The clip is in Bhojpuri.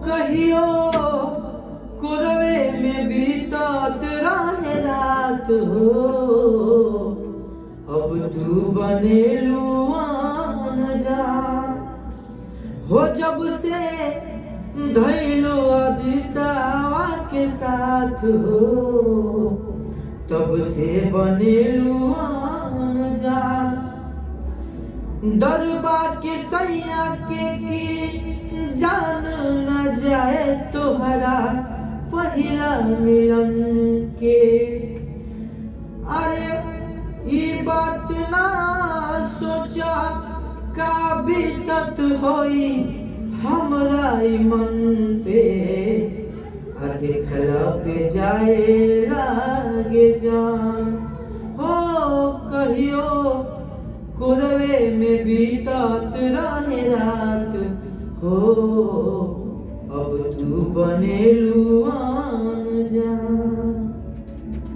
कहियो कुरवे में बीतात रहे रात हो, अब तू बनेलू जा हो। जब से धैलो अदितावा के साथ हो, तब से बनेलू जा। डरबा के सैया के की जान न जाए तोहरा पहिला मिलन के। अरे ई बात ना सोचा का बीतत होई हमरा ई मन पे, देखला पे जाए लागे जान हो। कहियो कुरवे में बीतात रहे रात हो, अब तू बनेलू